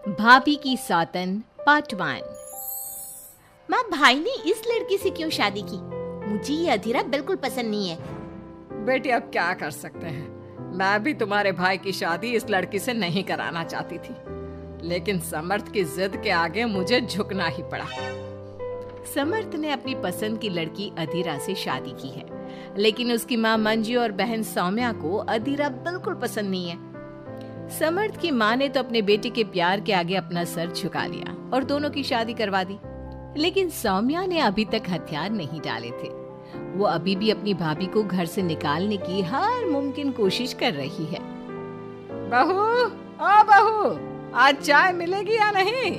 भाभी की सौतन पार्ट 1। माँ, भाई ने इस लड़की से क्यों शादी की? मुझे ये अधीरा बिल्कुल पसंद नहीं है। बेटी अब क्या कर सकते हैं, मैं भी तुम्हारे भाई की शादी इस लड़की से नहीं कराना चाहती थी, लेकिन समर्थ की जिद के आगे मुझे झुकना ही पड़ा। समर्थ ने अपनी पसंद की लड़की अधीरा से शादी की है, लेकिन उसकी माँ मंजू और बहन सौम्या को अधीरा बिल्कुल पसंद नहीं है। समर्थ की माँ ने तो अपने बेटे के प्यार के आगे अपना सर झुका लिया और दोनों की शादी करवा दी, लेकिन सौम्या ने अभी तक हथियार नहीं डाले थे। वो अभी भी अपनी भाभी को घर से निकालने की हर मुमकिन कोशिश कर रही है। बहू, ओ बहू, आज चाय मिलेगी या नहीं?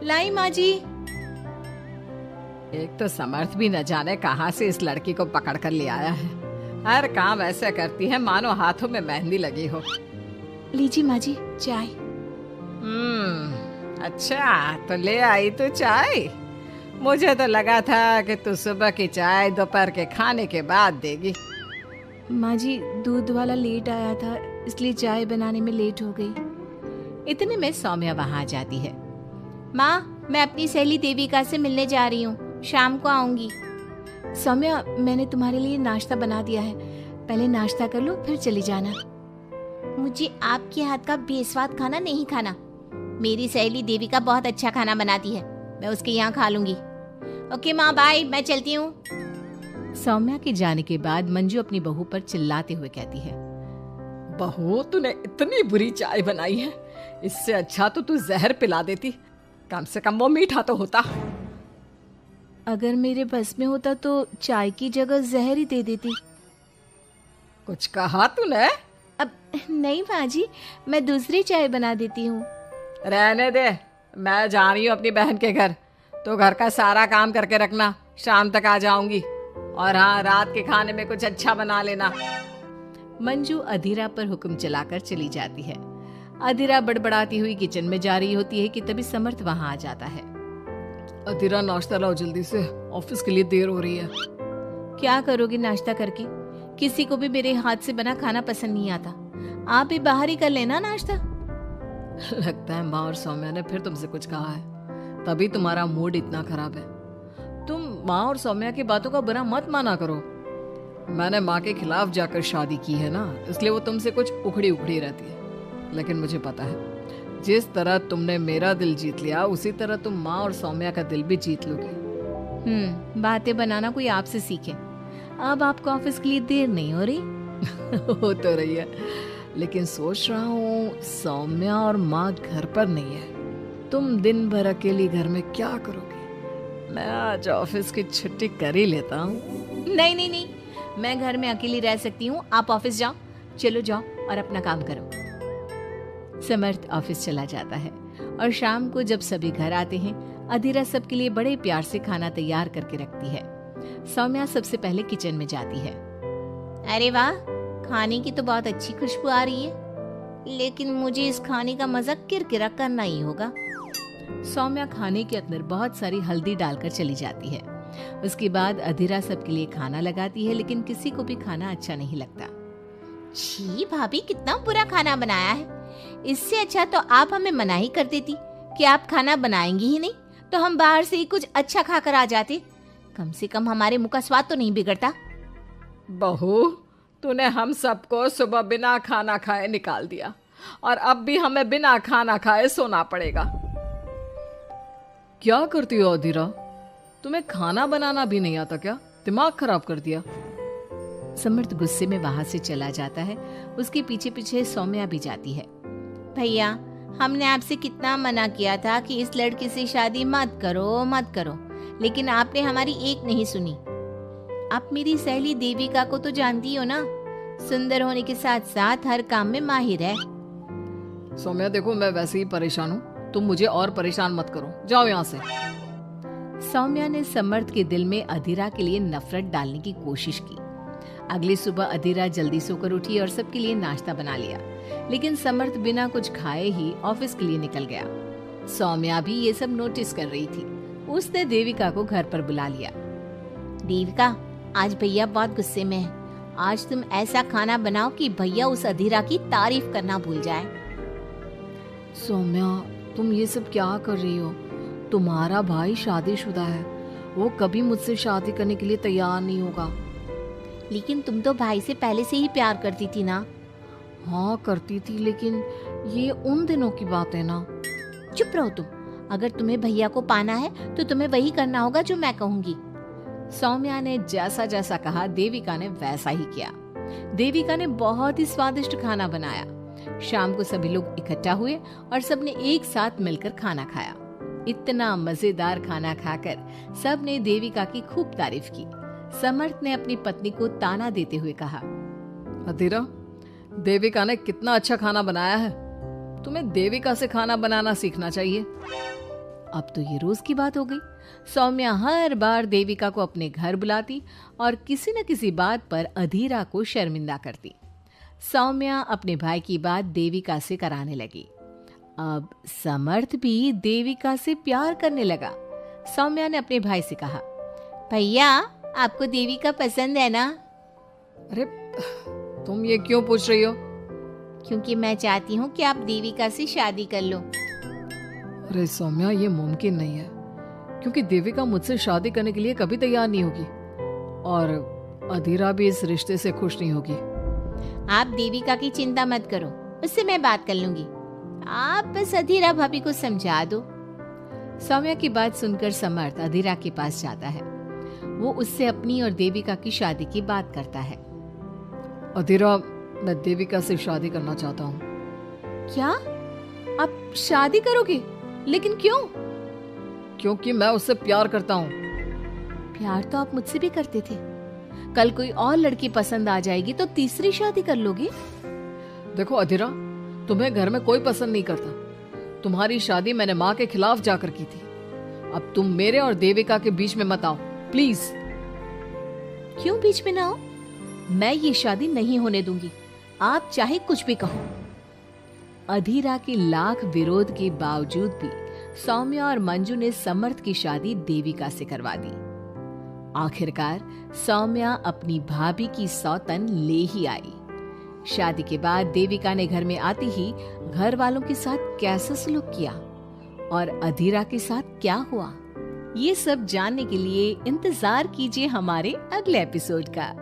लाई माँ जी। एक तो समर्थ भी न जाने कहां से इस लड़की को पकड़ कर ले आया है। हर काम ऐसे करती है मानो हाथों में मेहंदी लगी हो। लीजिए माँ जी चाय। अच्छा तो ले आई तू चाय। मुझे तो लगा था कि तू सुबह की चाय दोपहर के खाने के बाद देगी। माँ जी दूध वाला लेट आया था, इसलिए चाय बनाने में लेट हो गई। इतने में सौम्या वहाँ आ जाती है। माँ, मैं अपनी सहेली देविका से मिलने जा रही हूँ, शाम को आऊंगी। सौम्या, मैंने तुम्हारे लिए नाश्ता बना दिया है, पहले नाश्ता कर लो फिर चली जाना। मुझे आपके हाथ का बेस्वाद खाना नहीं खाना। मेरी सहेली देविका बहुत अच्छा खाना बनाती है, मैं उसके यहाँ खा लूंगी। ओके माँ, बाय, मैं चलती हूँ। सौम्या के जाने के बाद मंजू अपनी बहू पर चिल्लाते हुए कहती है, बहू तूने इतनी बुरी चाय बनाई है, इससे अच्छा तो तू जहर पिला देती, कम से कम वो मीठा तो होता। अगर मेरे बस में होता तो चाय की जगह जहर ही दे देती। कुछ कहा तूने? अब नहीं माँ जी, मैं दूसरी चाय बना देती हूँ। रहने दे, मैं जा रही हूँ अपनी बहन के घर, तो घर का सारा काम करके रखना, शाम तक आ जाऊंगी। और हाँ, रात के खाने में कुछ अच्छा बना लेना। मंजू अधीरा पर हुक्म चलाकर चली जाती है। अधीरा बड़बड़ाती हुई किचन में जा रही होती है कि तभी समर्थ वहाँ आ जाता है। अधीरा नाश्ता लाओ जल्दी से, ऑफिस के लिए देर हो रही है। क्या करोगे नाश्ता करके? किसी को भी मेरे हाथ से बना खाना पसंद नहीं आता, आप भी बाहर ही कर लेना नाश्ता। लगता है माँ और सौम्या ने फिर तुमसे कुछ कहा है, तभी तुम्हारा मूड इतना खराब है। तुम माँ और सौम्या की बातों का बुरा मत माना करो। मैंने माँ के खिलाफ जाकर शादी की है ना, इसलिए वो तुमसे कुछ उखड़ी उखड़ी रहती है। लेकिन मुझे पता है, जिस तरह तुमने मेरा दिल जीत लिया, उसी तरह तुम माँ और सौम्या का दिल भी जीत लोगी। बातें बनाना कोई आपसे सीखे। अब आपको ऑफिस के लिए देर नहीं हो रही? हो तो रही है, लेकिन सोच रहा हूँ सौम्या और माँ घर पर नहीं है। तुम दिन भर अकेली घर में क्या करोगी? मैं आज ऑफिस की छुट्टी कर ही लेता हूँ। नहीं नहीं नहीं, मैं घर में अकेली रह सकती हूँ, आप ऑफिस जाओ। चलो जाओ और अपना काम करो। समर्थ ऑफिस चला जाता है और शाम को जब सभी घर आते हैं, अधीरा सबके लिए बड़े प्यार से खाना तैयार करके रखती है। सौम्या सबसे पहले किचन में जाती है। अरे वाह, खाने की तो बहुत अच्छी खुशबू आ रही है, लेकिन मुझे इस खाने का मजा किरकिरा करना ही होगा। सौम्या खाने के अंदर बहुत सारी हल्दी डालकर चली जाती है। उसके बाद अधीरा सबके लिए खाना लगाती है, लेकिन किसी को भी खाना अच्छा नहीं लगता। छी भाभी, कितना बुरा खाना बनाया है। इससे अच्छा तो आप हमें मना ही कर देती कि आप खाना बनाएंगी ही नहीं, तो हम बाहर से ही कुछ अच्छा खाकर आ जाते। कम से कम हमारे मुंह का स्वाद तो नहीं बिगड़ता। बहू, तूने हम सबको सुबह बिना खाना खाए निकाल दिया, और अब भी हमें बिना खाना खाए सोना पड़ेगा। क्या करती हो अधीरा? तुम्हें खाना बनाना भी नहीं आता क्या? दिमाग खराब कर दिया। समर्थ गुस्से में वहां से चला जाता है। उसके पीछे पीछे सौम्या भी जाती है। भैया, हमने आपसे कितना मना किया था कि इस लड़के से शादी मत करो मत करो, लेकिन आपने हमारी एक नहीं सुनी। आप मेरी सहेली देविका को तो जानती हो ना, सुंदर होने के साथ साथ हर काम में माहिर है। सौम्या देखो, मैं वैसे ही परेशान हूँ, तुम मुझे और परेशान मत करो, जाओ यहाँ से। सौम्या ने समर्थ के दिल में अधीरा के लिए नफरत डालने की कोशिश की। अगली सुबह अधीरा जल्दी सोकर उठी और सबके लिए नाश्ता बना लिया, लेकिन समर्थ बिना कुछ खाए ही ऑफिस के लिए निकल गया। सौम्या भी ये सब नोटिस कर रही थी। उसने देविका को घर पर बुला लिया। देविका, आज भैया बहुत गुस्से में है। आज तुम ऐसा खाना बनाओ कि भैया उस अधीरा की तारीफ करना भूल जाए। सौम्या, तुम ये सब क्या कर रही हो? तुम्हारा भाई शादीशुदा है, वो कभी मुझसे शादी करने के लिए तैयार नहीं होगा। लेकिन तुम तो भाई से पहले से ही प्यार करती थी ना। हाँ करती थी, लेकिन ये उन दिनों की बात है ना। चुप रहो तुम। अगर तुम्हें भैया को पाना है तो तुम्हें वही करना होगा जो मैं कहूंगी। सौम्या ने जैसा जैसा कहा देविका ने वैसा ही किया। देविका ने बहुत ही स्वादिष्ट खाना बनाया। शाम को सभी लोग इकट्ठा हुए और सबने एक साथ मिलकर खाना खाया। इतना मजेदार खाना खाकर सबने देविका की खूब तारीफ की। समर्थ ने अपनी पत्नी को ताना देते हुए कहा, अधीरा, देविका ने कितना अच्छा खाना बनाया है। तुम्हें देविका से खाना बनाना सीखना चाहिए। अब तो ये रोज की बात हो गई। सौम्या हर बार देविका को अपने घर बुलाती और किसी न किसी बात पर अधीरा को शर्मिंदा करती। सौम्या अपने भाई की बात देविका से कराने लगी। अब समर्थ भी देविका से प्यार करने लगा। सौम्या ने अपने भाई से कहा, भैया आपको देविका पसंद है ना? अरे तुम ये क्यों पूछ रही हो? क्योंकि मैं चाहती हूँ कि आप देविका से शादी कर लो। अरे सौम्या, ये मुमकिन नहीं है, क्योंकि देविका मुझसे शादी करने के लिए कभी तैयार नहीं होगी और अधीरा भी इस रिश्ते से खुश नहीं होगी। आप देविका की चिंता मत करो, उससे मैं बात कर लूंगी। आप बस अधीरा भाभी को समझा दो। सौम्या की बात सुनकर समर्थ अधीरा के पास जाता है। वो उससे अपनी और देविका की शादी की बात करता है। अधीरा, मैं देविका से शादी करना चाहता हूँ। क्या? आप शादी करोगे? लेकिन क्यों? क्योंकि मैं उससे प्यार करता हूँ। प्यार तो आप मुझसे भी करते थे। कल कोई और लड़की पसंद आ जाएगी तो तीसरी शादी कर लोगे? देखो अधीरा, तुम्हें घर में कोई पसंद नहीं करता। तुम्हारी शादी मैंने माँ के खिलाफ जाकर की थी। अब तुम मेरे और देविका के बीच में मत आओ, प्लीज। क्यों बीच में ना आओ? मैं ये शादी नहीं होने दूंगी, आप चाहे कुछ भी कहो। अधीरा की लाख विरोध के बावजूद भी सौम्या और मंजू ने समर्थ की शादी देविका से करवा दी। आखिरकार सौम्या अपनी भाभी की सौतन ले ही आई। शादी के बाद देविका ने घर में आते ही घर वालों के साथ कैसा सलूक किया और अधीरा के साथ क्या हुआ, ये सब जानने के लिए इंतजार कीजिए हमारे अगले एपिसोड का।